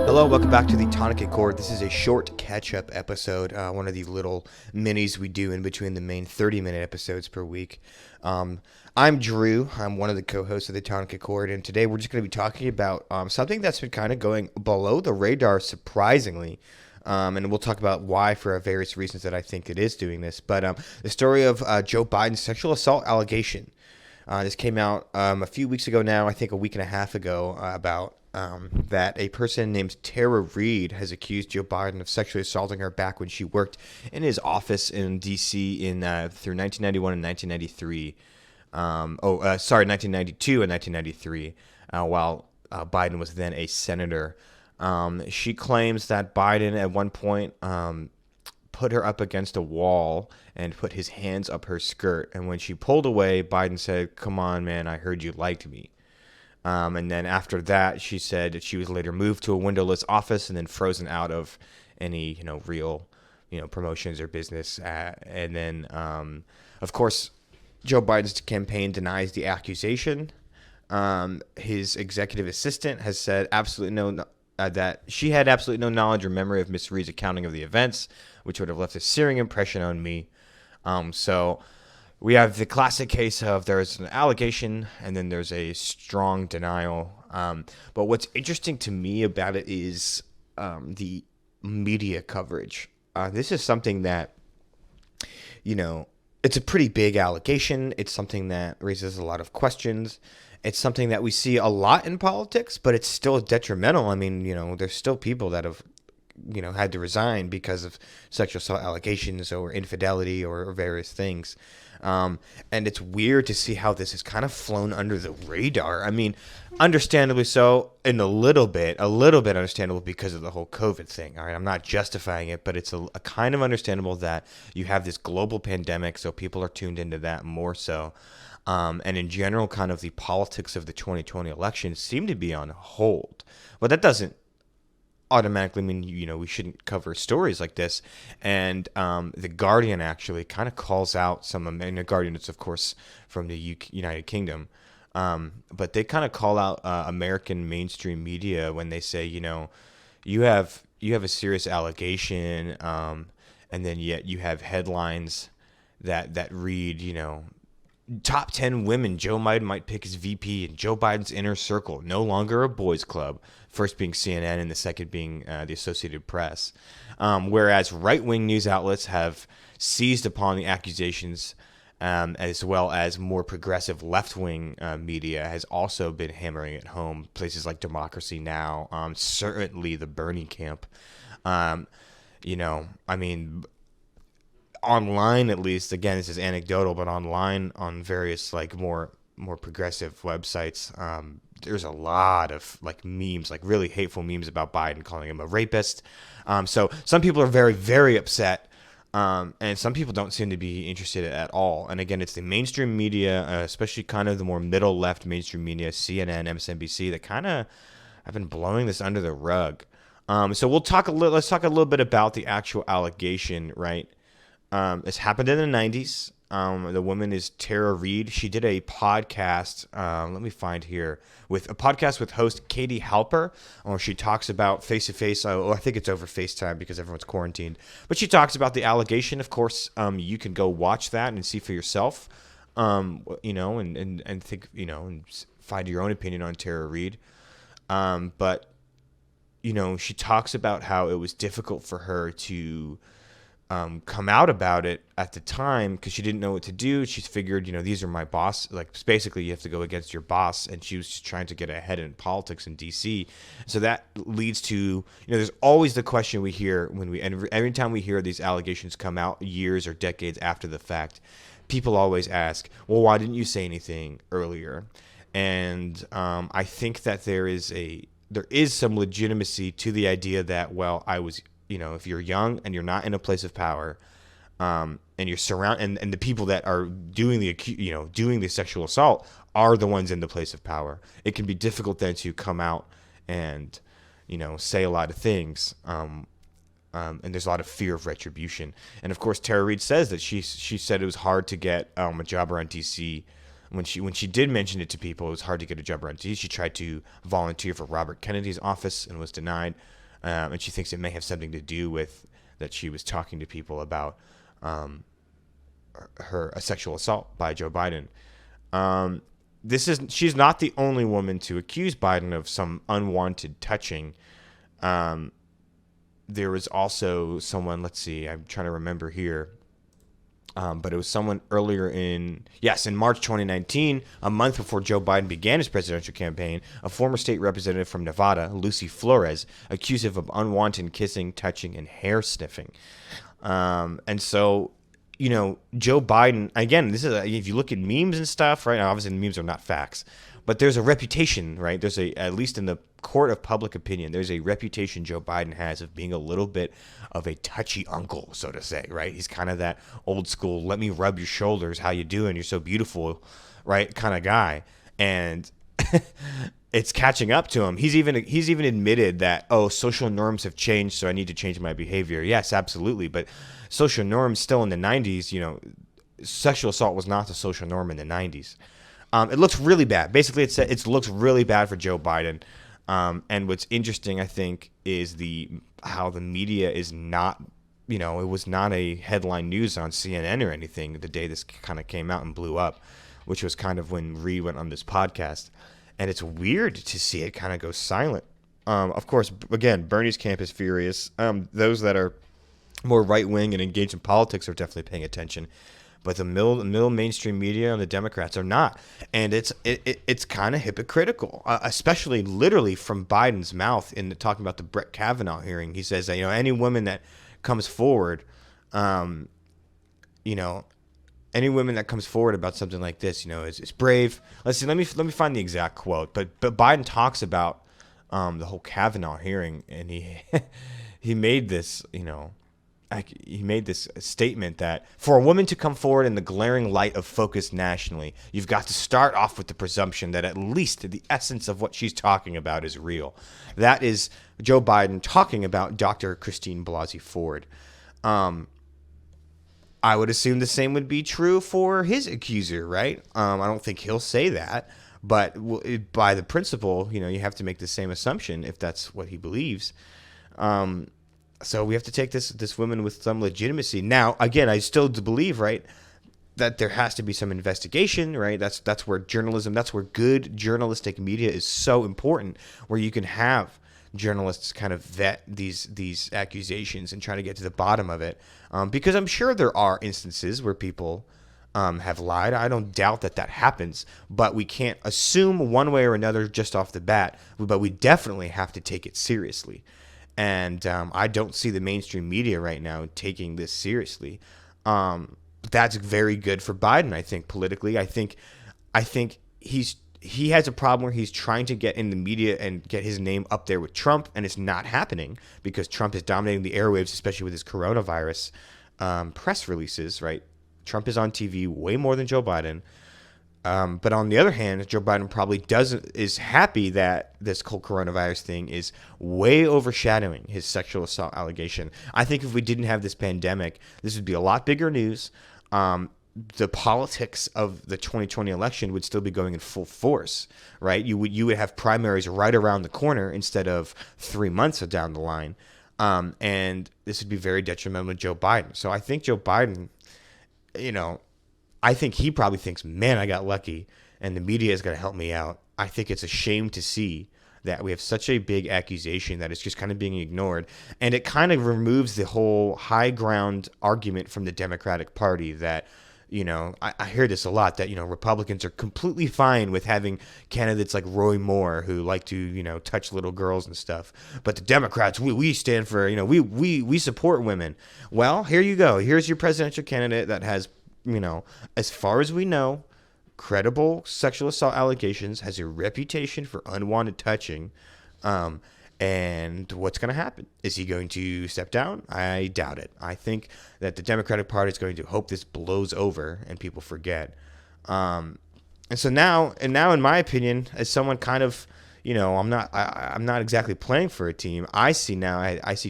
Hello, welcome back to the Tonic and Cord. This is a short catch-up episode, one of the little minis we do in between the main 30-minute episodes per week. I'm Drew. I'm one of the co-hosts of the Tonic and Cord, and today we're just going to be talking about something that's been kind of going below the radar, surprisingly. And we'll talk about why for various reasons that I think it is doing this. But the story of Joe Biden's sexual assault allegation. This came out a few weeks ago now, I think a week and a half ago, about that a person named Tara Reid has accused Joe Biden of sexually assaulting her back when she worked in his office in D.C. through 1991 and 1993. 1992 and 1993, while Biden was then a senator. She claims that Biden at one point put her up against a wall and put his hands up her skirt. And when she pulled away, Biden said, "Come on, man, I heard you liked me." And then after that, she said that she was later moved to a windowless office and then frozen out of any, real, promotions or business. And then, of course, Joe Biden's campaign denies the accusation. His executive assistant has said that she had absolutely no knowledge or memory of Miss Reid's accounting of the events, which would have left a searing impression on me. So we have the classic case of there's an allegation and then there's a strong denial. But what's interesting to me about it is the media coverage. This is something that, it's a pretty big allegation. It's something that raises a lot of questions. It's something that we see a lot in politics, but it's still detrimental. I mean, there's still people that have, had to resign because of sexual assault allegations or infidelity or various things. And it's weird to see how this has kind of flown under the radar. I mean, understandably so, and a little bit understandable because of the whole COVID thing. All right, I'm not justifying it, but it's a kind of understandable that you have this global pandemic, so people are tuned into that more so. And in general, kind of the politics of the 2020 election seem to be on hold. But that doesn't automatically mean, we shouldn't cover stories like this. And The Guardian actually kind of calls out and The Guardian is, of course, from the United Kingdom. But they kind of call out American mainstream media when they say, you have a serious allegation, and then yet you have headlines that read, top 10 women Joe Biden might pick as VP in Joe Biden's inner circle, no longer a boys club. First being CNN and the second being the Associated Press. Whereas right-wing news outlets have seized upon the accusations, as well as more progressive left-wing media has also been hammering it home. Places like Democracy Now!, certainly the Bernie camp. Online, at least, again, this is anecdotal, but online on various more progressive websites, there's a lot of memes, really hateful memes about Biden, calling him a rapist. So some people are very, very upset, and some people don't seem to be interested at all. And again, it's the mainstream media, especially kind of the more middle left mainstream media, CNN, MSNBC, that kind of have been blowing this under the rug. So let's talk a little bit about the actual allegation, right? This happened in the 90s. The woman is Tara Reid. She did a podcast, let me find here, with a podcast with host Katie Halper, where she talks about face-to-face. I think it's over FaceTime because everyone's quarantined. But she talks about the allegation. Of course, you can go watch that and see for yourself, and think, and find your own opinion on Tara Reid. But, she talks about how it was difficult for her to come out about it at the time because she didn't know what to do. She figured, these are my boss. Basically, you have to go against your boss, and she was just trying to get ahead in politics in D.C. So that leads to, there's always the question we hear every time we hear these allegations come out years or decades after the fact, people always ask, well, why didn't you say anything earlier? And I think that there is some legitimacy to the idea that, well, I was, if you're young and you're not in a place of power, and you're surrounded, and the people that are doing the sexual assault are the ones in the place of power, it can be difficult then to come out and, say a lot of things. and there's a lot of fear of retribution. And of course, Tara Reid says that she said it was hard to get a job around DC. When she did mention it to people, it was hard to get a job around DC. She tried to volunteer for Robert Kennedy's office and was denied. And she thinks it may have something to do with that she was talking to people about a sexual assault by Joe Biden. She's not the only woman to accuse Biden of some unwanted touching. There was also someone, let's see, I'm trying to remember here. But it was someone earlier in March 2019, a month before Joe Biden began his presidential campaign, a former state representative from Nevada, Lucy Flores, accused him of unwanted kissing, touching, and hair sniffing. And so, Joe Biden, again, this is if you look at memes and stuff, right? Now, obviously, the memes are not facts, but there's a reputation, right? There's at least in the court of public opinion, there's a reputation Joe Biden has of being a little bit of a touchy uncle, so to say, right? He's kind of that old school, let me rub your shoulders, how you doing? You're so beautiful, right? Kind of guy. And it's catching up to him. He's even admitted that, social norms have changed, so I need to change my behavior. Yes, absolutely. But social norms still in the 90s, sexual assault was not the social norm in the 90s. It looks really bad. Basically, it looks really bad for Joe Biden. And what's interesting, I think, is how the media is not, it was not a headline news on CNN or anything the day this kind of came out and blew up, which was kind of when Ree went on this podcast. And it's weird to see it kind of go silent. Of course, again, Bernie's camp is furious. Those that are more right-wing and engaged in politics are definitely paying attention. But the middle mainstream media and the Democrats are not. And it's kind of hypocritical, especially literally from Biden's mouth in talking about the Brett Kavanaugh hearing. He says that, any woman that comes forward, any woman that comes forward about something like this, is brave. Let's see, let me find the exact quote. But Biden talks about the whole Kavanaugh hearing, and he made this, he made this statement that for a woman to come forward in the glaring light of focus nationally, you've got to start off with the presumption that at least the essence of what she's talking about is real. That is Joe Biden talking about Dr. Christine Blasey Ford. I would assume the same would be true for his accuser, right? I don't think he'll say that, but by the principle, you have to make the same assumption if that's what he believes. So we have to take this woman with some legitimacy. Now, again, I still believe, right, that there has to be some investigation, right? That's where journalism, that's where good journalistic media is so important, where you can have journalists kind of vet these accusations and try to get to the bottom of it. Because I'm sure there are instances where people have lied. I don't doubt that happens, but we can't assume one way or another just off the bat. But we definitely have to take it seriously. And I don't see the mainstream media right now taking this seriously. That's very good for Biden, I think, politically. I think he has a problem where he's trying to get in the media and get his name up there with Trump, and it's not happening because Trump is dominating the airwaves, especially with his coronavirus press releases, right? Trump is on TV way more than Joe Biden. But on the other hand, Joe Biden probably is happy that this whole coronavirus thing is way overshadowing his sexual assault allegation. I think if we didn't have this pandemic, this would be a lot bigger news. The politics of the 2020 election would still be going in full force, right? You would have primaries right around the corner instead of 3 months down the line. And this would be very detrimental to Joe Biden. So I think Joe Biden, I think he probably thinks, man, I got lucky and the media is going to help me out. I think it's a shame to see that we have such a big accusation that it's just kind of being ignored. And it kind of removes the whole high ground argument from the Democratic Party that, I hear this a lot, that, Republicans are completely fine with having candidates like Roy Moore who like to, touch little girls and stuff. But the Democrats, we stand for, we support women. Well, here you go. Here's your presidential candidate that has, as far as we know, credible sexual assault allegations, has a reputation for unwanted touching. And what's going to happen? Is he going to step down? I doubt it. I think that the Democratic Party is going to hope this blows over and people forget. And so now, in my opinion, as someone kind of, I'm not exactly playing for a team. I see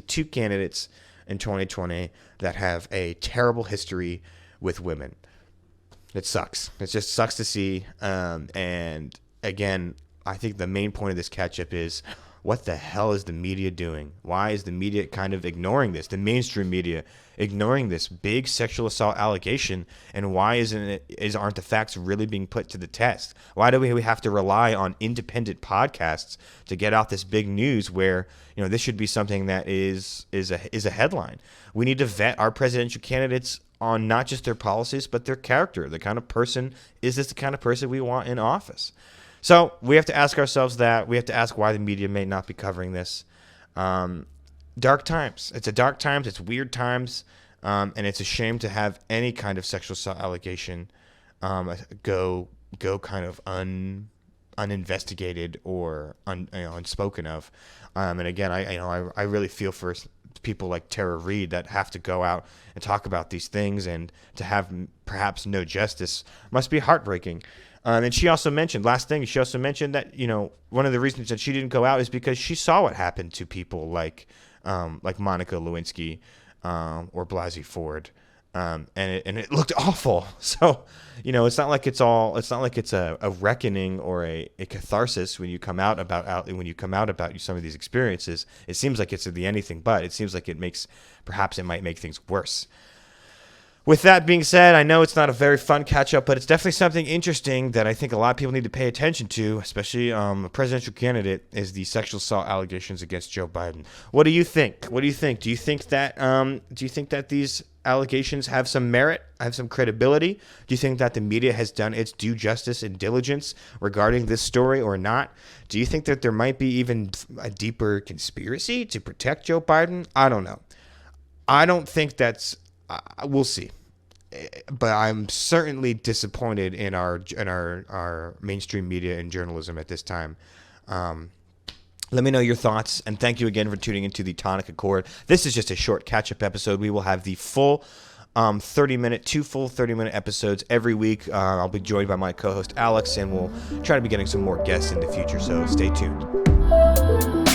two candidates in 2020 that have a terrible history with women. It sucks. It just sucks to see. And again, I think the main point of this catch-up is, what the hell is the media doing? Why is the media kind of ignoring this? The mainstream media ignoring this big sexual assault allegation, and why aren't the facts really being put to the test? Why do we have to rely on independent podcasts to get out this big news where, this should be something that is a headline? We need to vet our presidential candidates on not just their policies but their character. The kind of person, is this the kind of person we want in office? So we have to ask ourselves that. We have to ask why the media may not be covering this. Dark times. It's a dark times. It's weird times. And it's a shame to have any kind of sexual assault allegation go kind of uninvestigated or unspoken of. And again, I really feel for people like Tara Reid that have to go out and talk about these things, and to have perhaps no justice must be heartbreaking. And she also mentioned, last thing, she also mentioned that, one of the reasons that she didn't go out is because she saw what happened to people like Monica Lewinsky or Blasey Ford. And it looked awful. So, it's not like it's a reckoning or a catharsis when you come out about some of these experiences. It seems like it's the anything but. It seems like it might make things worse. With that being said, I know it's not a very fun catch-up, but it's definitely something interesting that I think a lot of people need to pay attention to, especially a presidential candidate, is the sexual assault allegations against Joe Biden. What do you think? Do you think that these allegations have some merit, have some credibility? Do you think that the media has done its due justice and diligence regarding this story or not? Do you think that there might be even a deeper conspiracy to protect Joe Biden? I don't know. I don't think that's... we'll see. But I'm certainly disappointed in our mainstream media and journalism at this time. Let me know your thoughts, and thank you again for tuning into the Tonic Accord. This is just a short catch-up episode. We will have the full 30-minute episodes every week. I'll be joined by my co-host Alex, and we'll try to be getting some more guests in the future, so stay tuned.